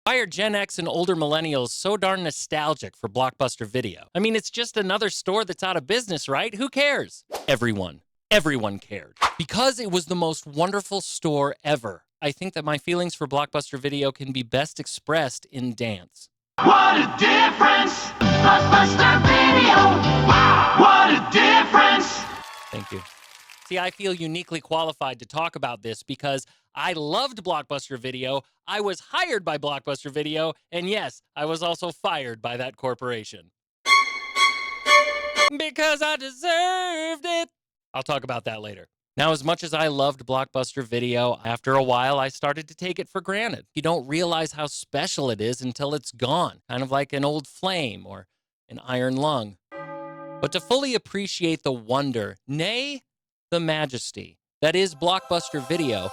Why are Gen X and older millennials so darn nostalgic for Blockbuster Video? I mean, it's just another store that's out of business, right? Who cares? Everyone. Everyone cared. Because it was the most wonderful store ever. I think that my feelings for Blockbuster Video can be best expressed in dance. What a difference! Blockbuster Video! Wow! What a difference! Thank you. See, I feel uniquely qualified to talk about this because I loved Blockbuster Video, I was hired by Blockbuster Video, and yes, I was also fired by that corporation. Because I deserved it. I'll talk about that later. Now, as much as I loved Blockbuster Video, after a while, I started to take it for granted. You don't realize how special it is until it's gone, kind of like an old flame or an iron lung. But to fully appreciate the wonder, nay, the majesty, that is Blockbuster Video,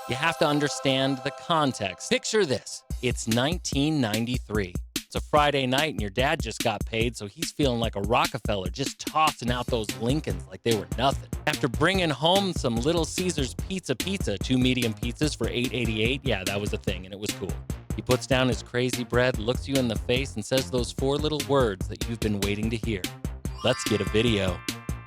you have to understand the context. Picture this. It's 1993. It's a Friday night and your dad just got paid, so he's feeling like a Rockefeller, just tossing out those Lincolns like they were nothing. After bringing home some Little Caesars pizza, 2 medium pizzas for $8.88, yeah, that was a thing, and it was cool. He puts down his crazy bread, looks you in the face, and says those 4 little words that you've been waiting to hear. Let's get a video.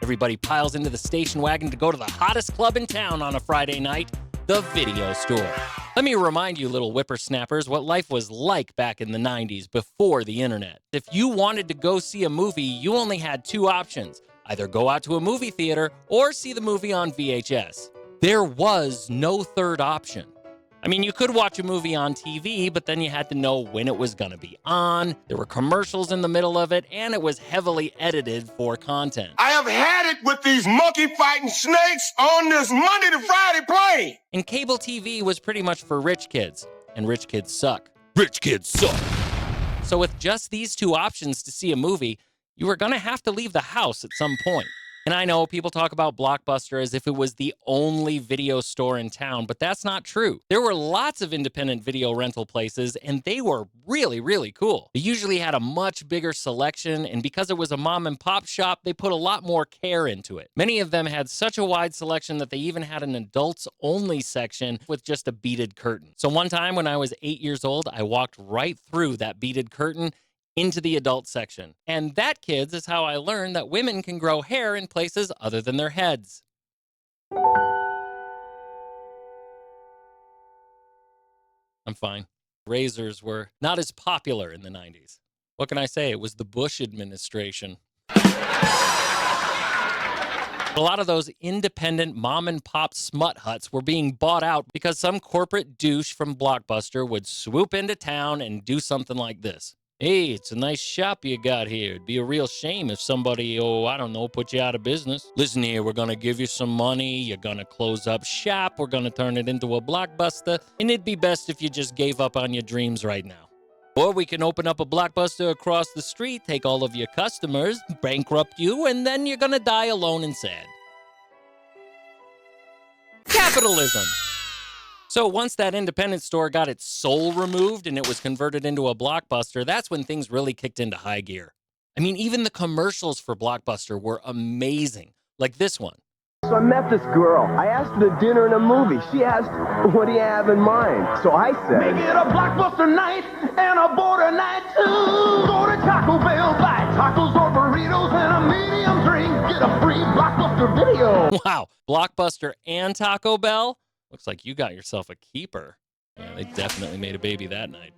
Everybody piles into the station wagon to go to the hottest club in town on a Friday night, the video store. Let me remind you, little whippersnappers, what life was like back in the 90s before the internet. If you wanted to go see a movie, you only had 2 options. Either go out to a movie theater or see the movie on VHS. There was no third option. I mean, you could watch a movie on TV, but then you had to know when it was going to be on. There were commercials in the middle of it, and it was heavily edited for content. I have had it with these monkey-fighting snakes on this Monday to Friday plane. And cable TV was pretty much for rich kids, and rich kids suck. Rich kids suck. So with just these 2 options to see a movie, you were going to have to leave the house at some point. And I know people talk about Blockbuster as if it was the only video store in town, but that's not true. There were lots of independent video rental places, and they were really, really cool. They usually had a much bigger selection, and because it was a mom and pop shop, they put a lot more care into it. Many of them had such a wide selection that they even had an adults-only section with just a beaded curtain. So one time when I was 8 years old, I walked right through that beaded curtain into the adult section. And that, kids, is how I learned that women can grow hair in places other than their heads. I'm fine. Razors were not as popular in the 90s. What can I say? It was the Bush administration. A lot of those independent mom and pop smut huts were being bought out because some corporate douche from Blockbuster would swoop into town and do something like this. Hey, it's a nice shop you got here. It'd be a real shame if somebody, put you out of business. Listen here, we're gonna give you some money. You're gonna close up shop. We're gonna turn it into a Blockbuster. And it'd be best if you just gave up on your dreams right now. Or we can open up a Blockbuster across the street, take all of your customers, bankrupt you, and then you're gonna die alone and sad. Capitalism. So once that independent store got its soul removed and it was converted into a Blockbuster, that's when things really kicked into high gear. I mean, even the commercials for Blockbuster were amazing, like this one. So I met this girl. I asked her to dinner and a movie. She asked, what do you have in mind? So I said, Make it a Blockbuster night and a border night too. Go to Taco Bell, buy tacos or burritos and a medium drink. Get a free Blockbuster Video. Wow, Blockbuster and Taco Bell? Looks like you got yourself a keeper. Yeah, they definitely made a baby that night.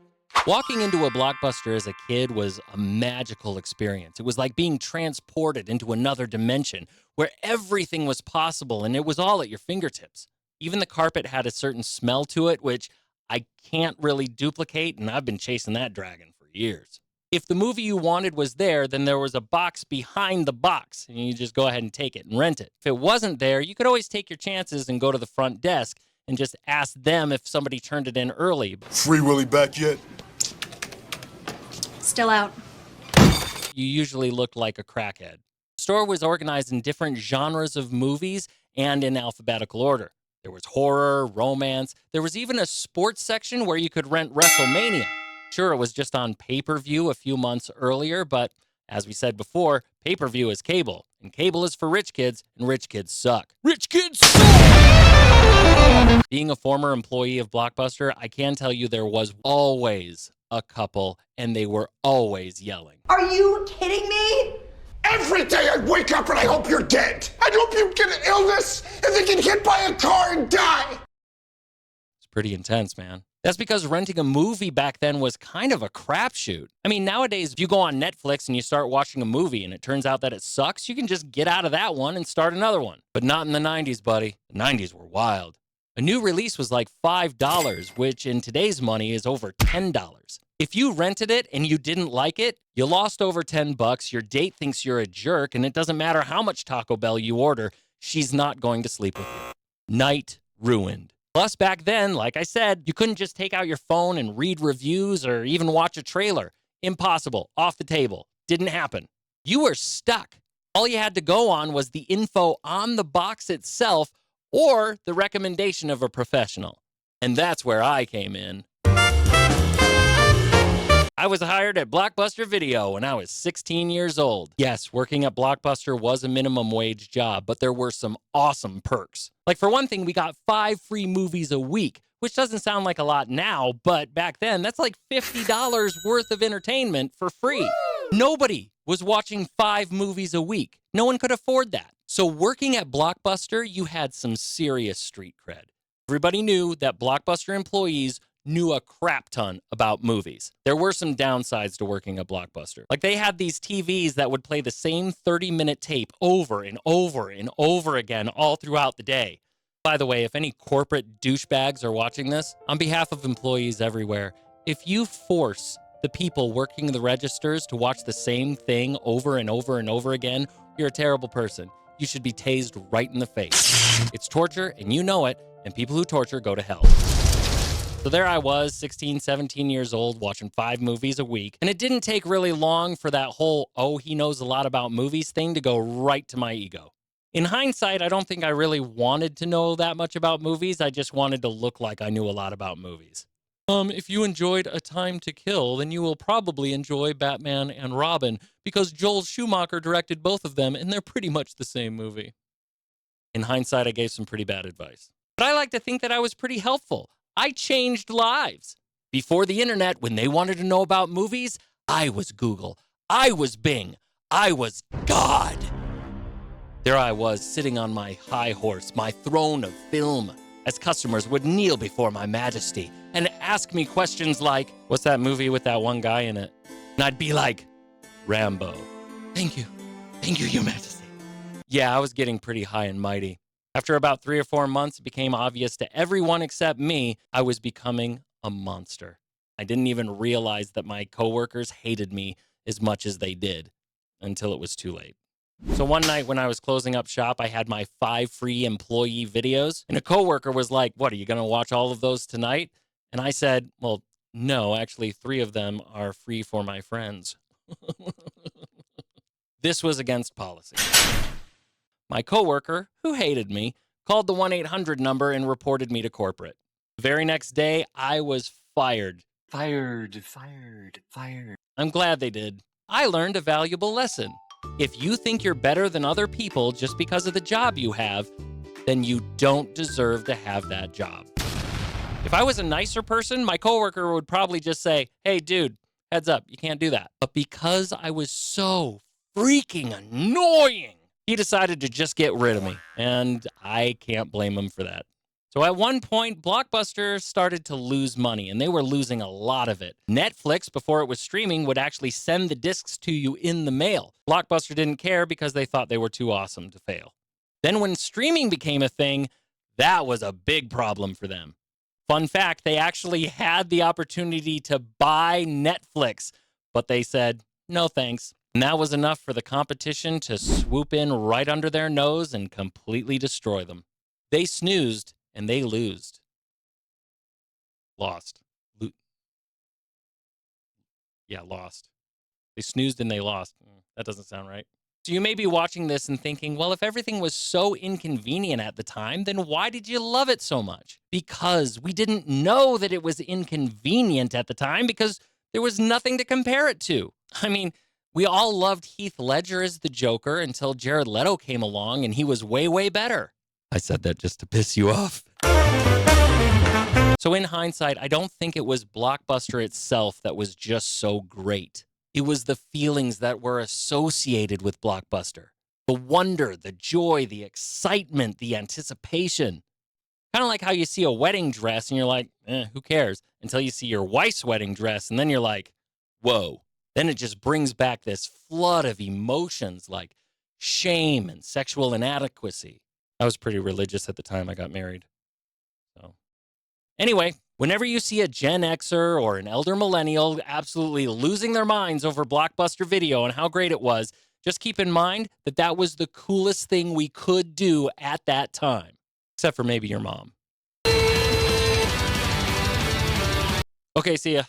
Walking into a Blockbuster as a kid was a magical experience. It was like being transported into another dimension where everything was possible and it was all at your fingertips. Even the carpet had a certain smell to it, which I can't really duplicate, and I've been chasing that dragon for years. If the movie you wanted was there, then there was a box behind the box, and you just go ahead and take it and rent it. If it wasn't there, you could always take your chances and go to the front desk and just ask them if somebody turned it in early. Free Willy back yet? Still out. You usually looked like a crackhead. The store was organized in different genres of movies and in alphabetical order. There was horror, romance. There was even a sports section where you could rent WrestleMania. Sure, it was just on pay-per-view a few months earlier, but as we said before, pay-per-view is cable, and cable is for rich kids, and rich kids suck. Rich kids suck! Being a former employee of Blockbuster, I can tell you there was always a couple, and they were always yelling. Are you kidding me? Every day I wake up and I hope you're dead. I hope you get an illness and then get hit by a car and die. It's pretty intense, man. That's because renting a movie back then was kind of a crapshoot. I mean, nowadays, if you go on Netflix and you start watching a movie and it turns out that it sucks, you can just get out of that one and start another one. But not in the 90s, buddy. The 90s were wild. A new release was like $5, which in today's money is over $10. If you rented it and you didn't like it, you lost over $10, your date thinks you're a jerk, and it doesn't matter how much Taco Bell you order, she's not going to sleep with you. Night ruined. Plus, back then, like I said, you couldn't just take out your phone and read reviews or even watch a trailer. Impossible. Off the table. Didn't happen. You were stuck. All you had to go on was the info on the box itself or the recommendation of a professional. And that's where I came in. I was hired at Blockbuster Video when I was 16 years old. Yes, working at Blockbuster was a minimum wage job, but there were some awesome perks. Like, for one thing, we got 5 free movies a week, which doesn't sound like a lot now, but back then, that's like $50 worth of entertainment for free. Nobody was watching 5 movies a week. No one could afford that. So working at Blockbuster, you had some serious street cred. Everybody knew that Blockbuster employees knew a crap ton about movies. There were some downsides to working at Blockbuster. Like, they had these TVs that would play the same 30-minute tape over and over and over again all throughout the day. By the way, if any corporate douchebags are watching this, on behalf of employees everywhere, if you force the people working the registers to watch the same thing over and over and over again, you're a terrible person. You should be tased right in the face. It's torture, and you know it, and people who torture go to hell. So there I was, 16, 17 years old, watching 5 movies a week. And it didn't take really long for that whole, oh, he knows a lot about movies thing to go right to my ego. In hindsight, I don't think I really wanted to know that much about movies. I just wanted to look like I knew a lot about movies. If you enjoyed A Time to Kill, then you will probably enjoy Batman and Robin, because Joel Schumacher directed both of them, and they're pretty much the same movie. In hindsight, I gave some pretty bad advice. But I like to think that I was pretty helpful. I changed lives. Before the internet, when they wanted to know about movies, I was Google. I was Bing. I was God. There I was, sitting on my high horse, my throne of film, as customers would kneel before my majesty and ask me questions like, what's that movie with that one guy in it? And I'd be like, Rambo. Thank you, your majesty. Yeah, I was getting pretty high and mighty. After about 3 or 4 months, it became obvious to everyone except me, I was becoming a monster. I didn't even realize that my coworkers hated me as much as they did until it was too late. So one night when I was closing up shop, I had my 5 free employee videos, and a coworker was like, what, are you going to watch all of those tonight? And I said, well, no, actually 3 of them are free for my friends. This was against policy. My coworker, who hated me, called the 1-800 number and reported me to corporate. The very next day, I was fired. Fired. I'm glad they did. I learned a valuable lesson. If you think you're better than other people just because of the job you have, then you don't deserve to have that job. If I was a nicer person, my coworker would probably just say, hey, dude, heads up, you can't do that. But because I was so freaking annoying, he decided to just get rid of me, and I can't blame him for that. So at one point, Blockbuster started to lose money, and they were losing a lot of it. Netflix, before it was streaming, would actually send the discs to you in the mail. Blockbuster didn't care because they thought they were too awesome to fail. Then when streaming became a thing, that was a big problem for them. Fun fact, they actually had the opportunity to buy Netflix, but they said, no thanks. And that was enough for the competition to swoop in right under their nose and completely destroy them. They snoozed and they lost. Lost. Lost. They snoozed and they lost. That doesn't sound right. So you may be watching this and thinking, well, if everything was so inconvenient at the time, then why did you love it so much? Because we didn't know that it was inconvenient at the time because there was nothing to compare it to. I mean, We all loved Heath Ledger as the Joker until Jared Leto came along and he was way, way better. I said that just to piss you off. So in hindsight, I don't think it was Blockbuster itself that was just so great. It was the feelings that were associated with Blockbuster. The wonder, the joy, the excitement, the anticipation. Kind of like how you see a wedding dress and you're like, who cares? Until you see your wife's wedding dress and then you're like, whoa. Then it just brings back this flood of emotions like shame and sexual inadequacy. I was pretty religious at the time I got married. So anyway, whenever you see a Gen Xer or an elder millennial absolutely losing their minds over Blockbuster Video and how great it was, just keep in mind that that was the coolest thing we could do at that time. Except for maybe your mom. Okay, see ya.